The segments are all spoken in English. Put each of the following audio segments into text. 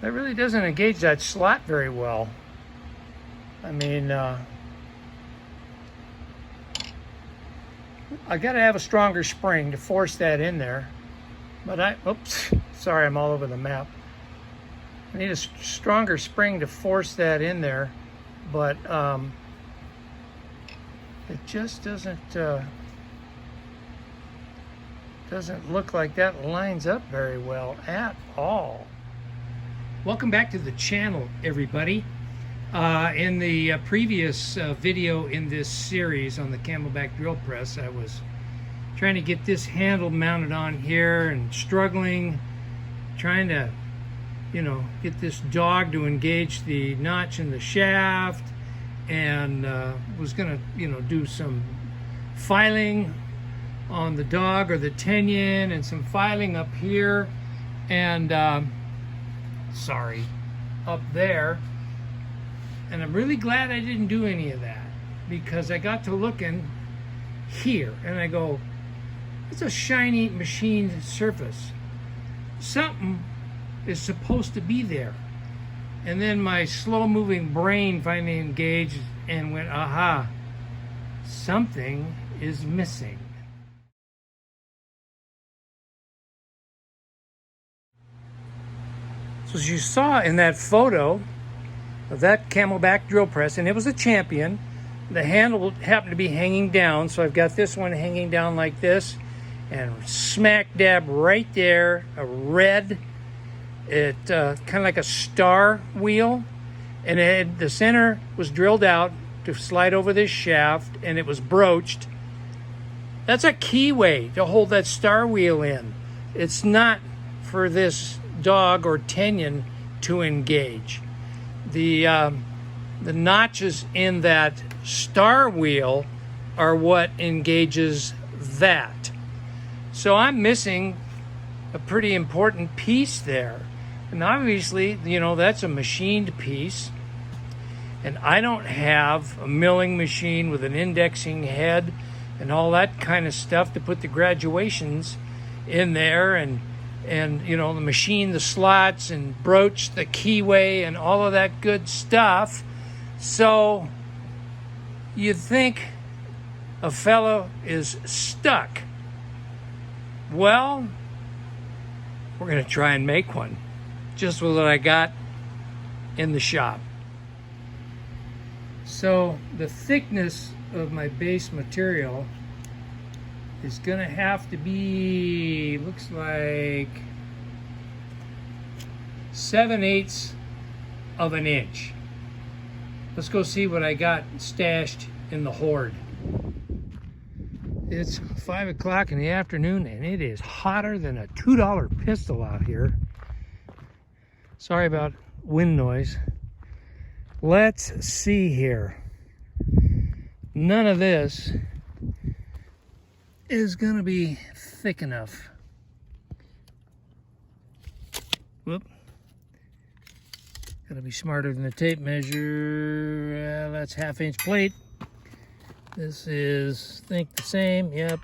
That really doesn't engage that slot very well. I mean, I got to have a stronger spring to force that in there. But oops, sorry, I'm all over the map. I need a stronger spring to force that in there, but it just doesn't look like that lines up very well at all. Welcome back to the channel, everybody. In the previous video in this series on the Camelback drill press, I was trying to get this handle mounted on here and struggling, trying to, you know, get this dog to engage the notch in the shaft, and was gonna, you know, do some filing on the dog or the tenyon and some filing up here and sorry, up there. And I'm really glad I didn't do any of that, because I got to looking here and I go, it's a shiny machined surface. Something is supposed to be there. And then my slow-moving brain finally engaged and went, aha, something is missing. So as you saw in that photo of that Camelback drill press, and it was a Champion, the handle happened to be hanging down, so I've got this one hanging down like this, and smack dab right there, a red, it kind of like a star wheel, and the center was drilled out to slide over this shaft, and it was broached. That's a keyway to hold that star wheel in. It's not for this dog or tenyon to engage. The notches in that star wheel are what engages that. So I'm missing a pretty important piece there. And obviously, you know, that's a machined piece. And I don't have a milling machine with an indexing head and all that kind of stuff to put the graduations in there and you know, the machine, the slots, and broach the keyway and all of that good stuff. So you'd think a fellow is stuck. Well, we're going to try and make one just with what I got in the shop. So the thickness of my base material is gonna have to be, looks like 7/8 of an inch. Let's go see what I got stashed in the hoard. It's 5 o'clock in the afternoon and it is hotter than a $2 pistol out here. Sorry about wind noise. Let's see here. None of this is gonna be thick enough. Whoop. Gotta be smarter than the tape measure. That's 1/2 inch plate. This is, I think, the same. Yep.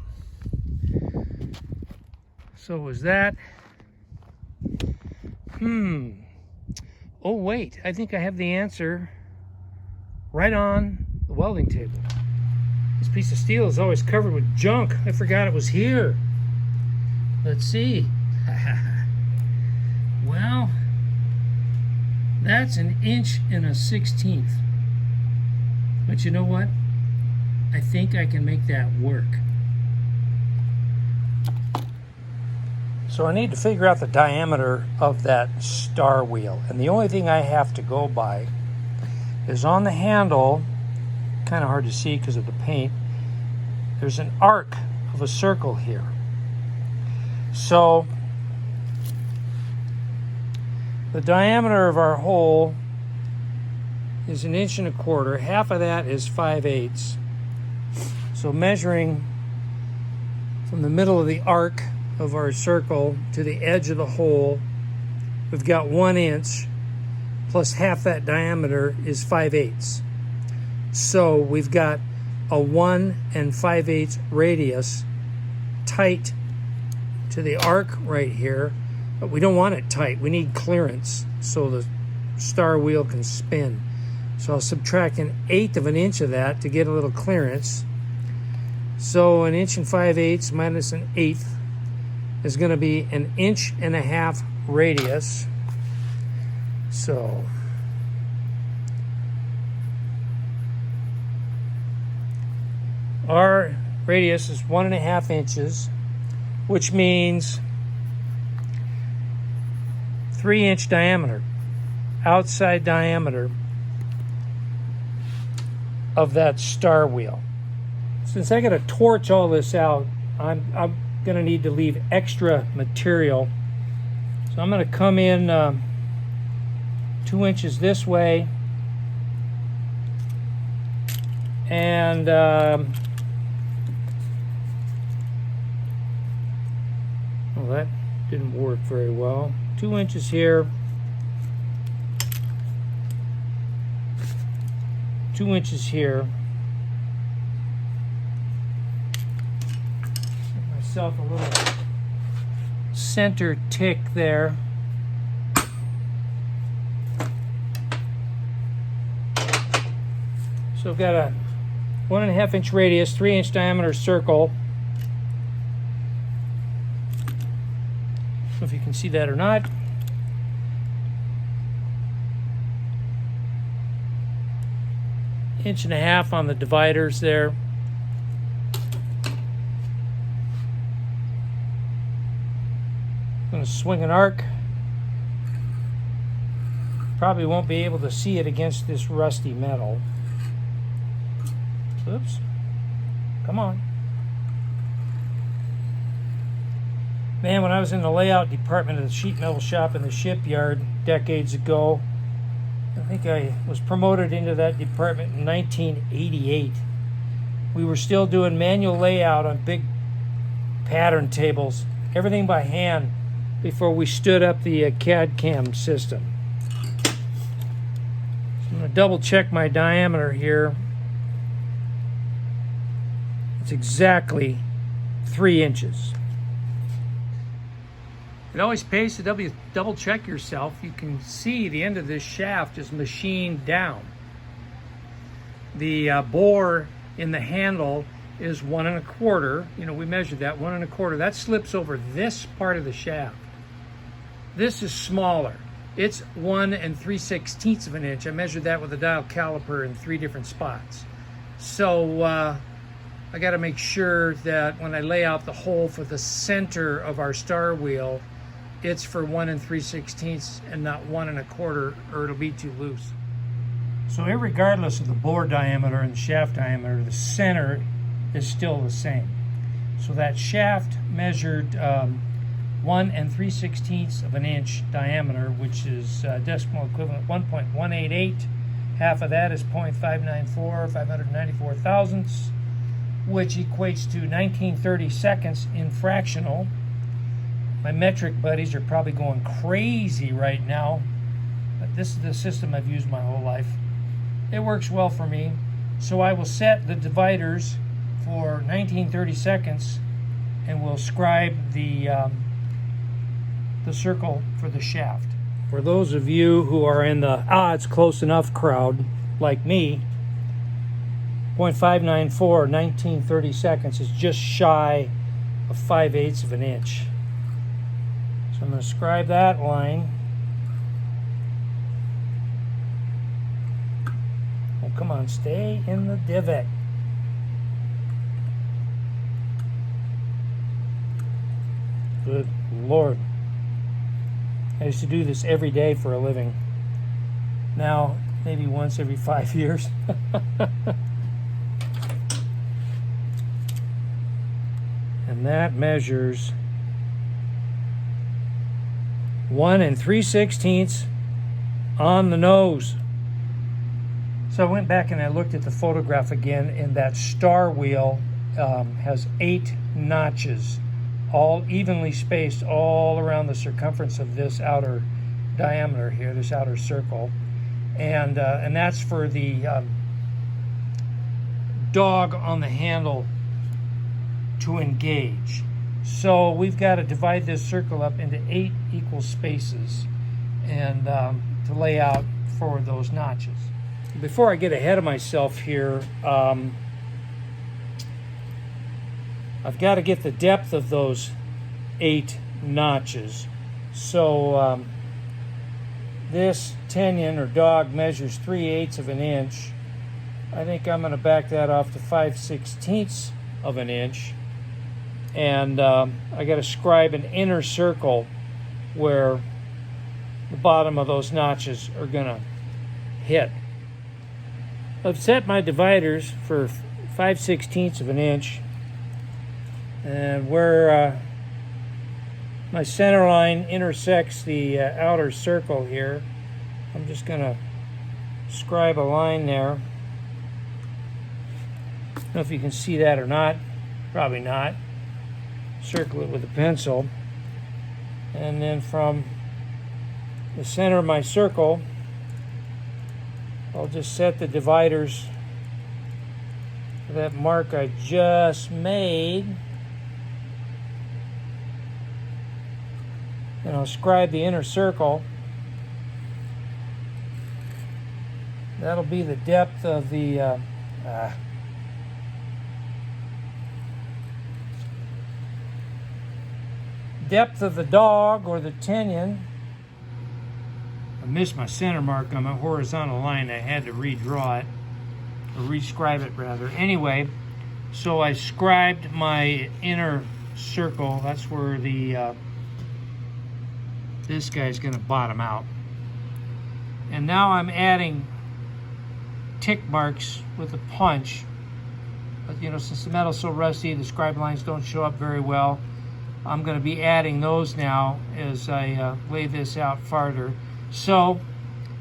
So was that. Oh wait, I think I have the answer right on the welding table. This piece of steel is always covered with junk. I forgot it was here. Let's see. Well, that's 1 1/16 inches. But you know what? I think I can make that work. So I need to figure out the diameter of that star wheel. And the only thing I have to go by is on the handle, kind of hard to see because of the paint, there's an arc of a circle here. So the diameter of our hole is 1.25 inches. Half of that is 5/8. So measuring from the middle of the arc of our circle to the edge of the hole, we've got 1 inch plus half that diameter is 5/8. So we've got a 1 5/8 radius tight to the arc right here, But we don't want it tight. We need clearance so the star wheel can spin. So I'll subtract 1/8 of an inch of that to get a little clearance. So 1 5/8 inches minus 1/8 is going to be 1.5 inches radius. So our radius is 1.5 inches, which means 3-inch diameter, outside diameter of that star wheel. Since I got to torch all this out, I'm going to need to leave extra material. So I'm going to come in 2 inches this way, and well, that didn't work very well. 2 inches here, 2 inches here. Get myself a little center tick there. So I've got a 1.5 inch radius, 3-inch diameter circle. I don't know if you can see that or not. Inch and a half on the dividers there. I'm going to swing an arc. Probably won't be able to see it against this rusty metal. Oops. Come on. Man, when I was in the layout department of the sheet metal shop in the shipyard decades ago, I think I was promoted into that department in 1988. We were still doing manual layout on big pattern tables, everything by hand, before we stood up the CAD/CAM system. So I'm going to double check my diameter here. It's exactly 3 inches. It always pays to double check yourself. You can see the end of this shaft is machined down. The bore in the handle is 1 1/4. You know, we measured that 1 1/4. That slips over this part of the shaft. This is smaller. It's 1 3/16 of an inch. I measured that with a dial caliper in 3 different spots. So I got to make sure that when I lay out the hole for the center of our star wheel, it's for 1 3/16 and not 1 1/4, or it'll be too loose. So regardless of the bore diameter and the shaft diameter, the center is still the same. So that shaft measured 1 3/16 of an inch diameter, which is decimal equivalent 1.188. Half of that is 0.594, 594 thousandths, which equates to 1930 seconds in fractional. My metric buddies are probably going crazy right now, but this is the system I've used my whole life. It works well for me. So I will set the dividers for 1930 seconds, and we'll scribe the circle for the shaft. For those of you who are in the it's close enough crowd, like me, 0.594, 1930 seconds is just shy of 5/8 of an inch. So I'm going to scribe that line. Oh, come on, stay in the divot. Good Lord. I used to do this every day for a living. Now, maybe once every 5 years. And that measures 1 3/16 on the nose. So I went back and I looked at the photograph again, and that star wheel has 8 notches, all evenly spaced all around the circumference of this outer diameter here, this outer circle, and that's for the dog on the handle to engage. So we've got to divide this circle up into 8 equal spaces and to lay out for those notches. Before I get ahead of myself here, I've got to get the depth of those 8 notches. So this tenyon or dog measures 3/8 of an inch. I think I'm going to back that off to 5/16 of an inch. And I got to scribe an inner circle where the bottom of those notches are going to hit. I've set my dividers for 5/16 of an inch, and where my center line intersects the outer circle here, I'm just going to scribe a line there. I don't know if you can see that or not. Probably not. Circle it with a pencil. And then from the center of my circle, I'll just set the dividers for that mark I just made. And I'll scribe the inner circle. That'll be the depth of the depth of the dog or the tenyon. I missed my center mark on my horizontal line. I had to redraw it, or rescribe it rather. Anyway, so I scribed my inner circle. That's where the this guy's going to bottom out. And now I'm adding tick marks with a punch. But you know, since the metal's so rusty, the scribe lines don't show up very well. I'm going to be adding those now as I lay this out farther. So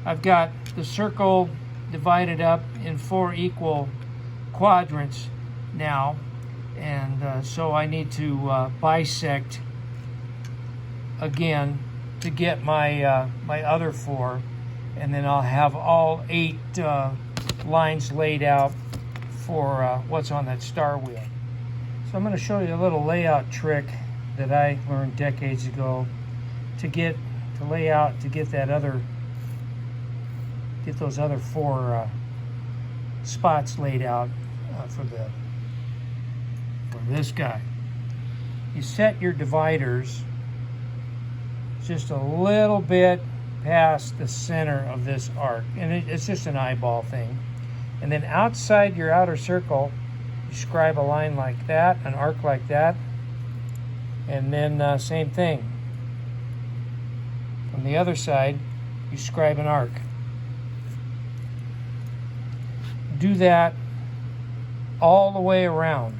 I've got the circle divided up in 4 equal quadrants now, and so I need to bisect again to get my my other 4, and then I'll have all 8 lines laid out for what's on that star wheel. So I'm going to show you a little layout trick that I learned decades ago to get those other 4 spots laid out for this guy. You set your dividers just a little bit past the center of this arc, and it's just an eyeball thing. And then outside your outer circle, you scribe a line like that, an arc like that, and then same thing. On the other side, you scribe an arc. Do that all the way around.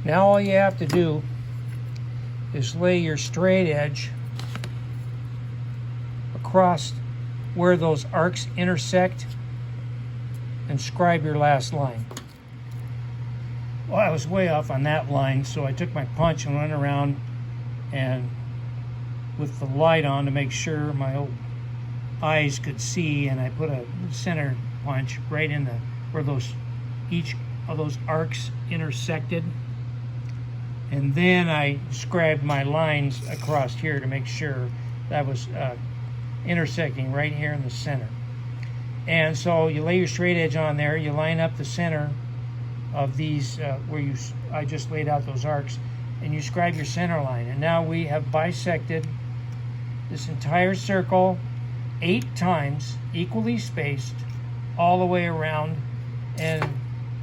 Now all you have to do is lay your straight edge across where those arcs intersect and scribe your last line. Well, I was way off on that line, so I took my punch and went around and with the light on to make sure my old eyes could see, and I put a center punch right in where each of those arcs intersected. And then I scribed my lines across here to make sure that was intersecting right here in the center. And so you lay your straight edge on there, you line up the center of these where I just laid out those arcs, and you scribe your center line. And now we have bisected this entire circle 8 times, equally spaced, all the way around, and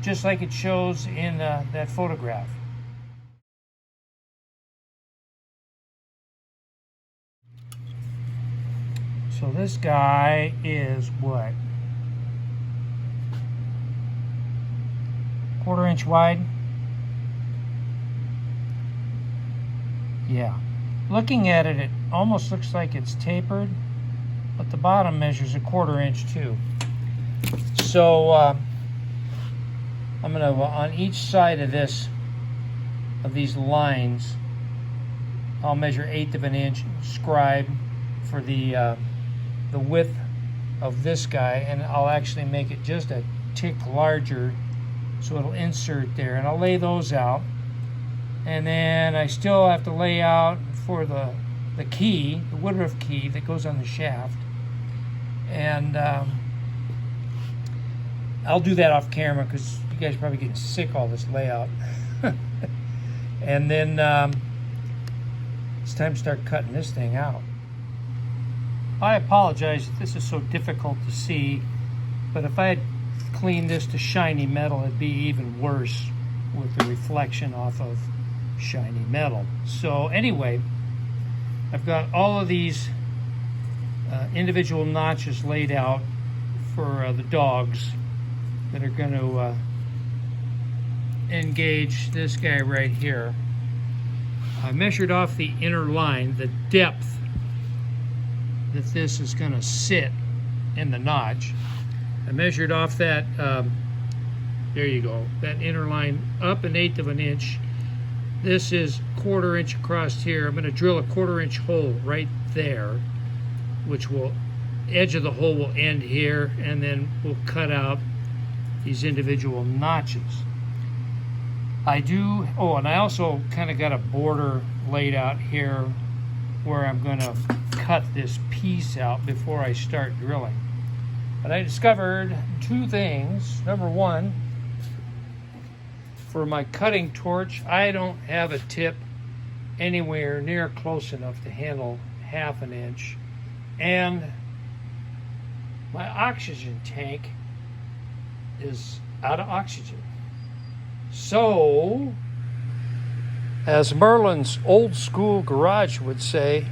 just like it shows in that photograph. So this guy is what? 1/4 inch wide? Yeah. Looking at it, it almost looks like it's tapered, but the bottom measures 1/4 inch too. So I'm going to, on each side of this, of these lines, I'll measure 1/8 of an inch scribe for the width of this guy, and I'll actually make it just a tick larger so it'll insert there, and I'll lay those out. And then I still have to lay out for the key, the Woodruff key that goes on the shaft, and I'll do that off camera because you guys are probably getting sick of all this layout. And then it's time to start cutting this thing out. I apologize if this is so difficult to see, but if I had cleaned this to shiny metal, it'd be even worse with the reflection off of shiny metal. So anyway, I've got all of these individual notches laid out for the dogs that are going to engage this guy right here. I measured off the inner line, the depth that this is going to sit in the notch. I measured off that, there you go, that inner line up 1/8 of an inch. This is 1/4 inch across here. I'm going to drill a 1/4 inch hole right there, which will, edge of the hole will end here, and then we'll cut out these individual notches. I do, oh, and I also kind of got a border laid out here where I'm going to cut this piece out before I start drilling. But I discovered two things. Number one, for my cutting torch, I don't have a tip anywhere near close enough to handle 1/2 an inch. And my oxygen tank is out of oxygen. So, as Merlin's old school garage would say,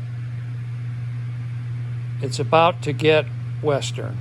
it's about to get Western.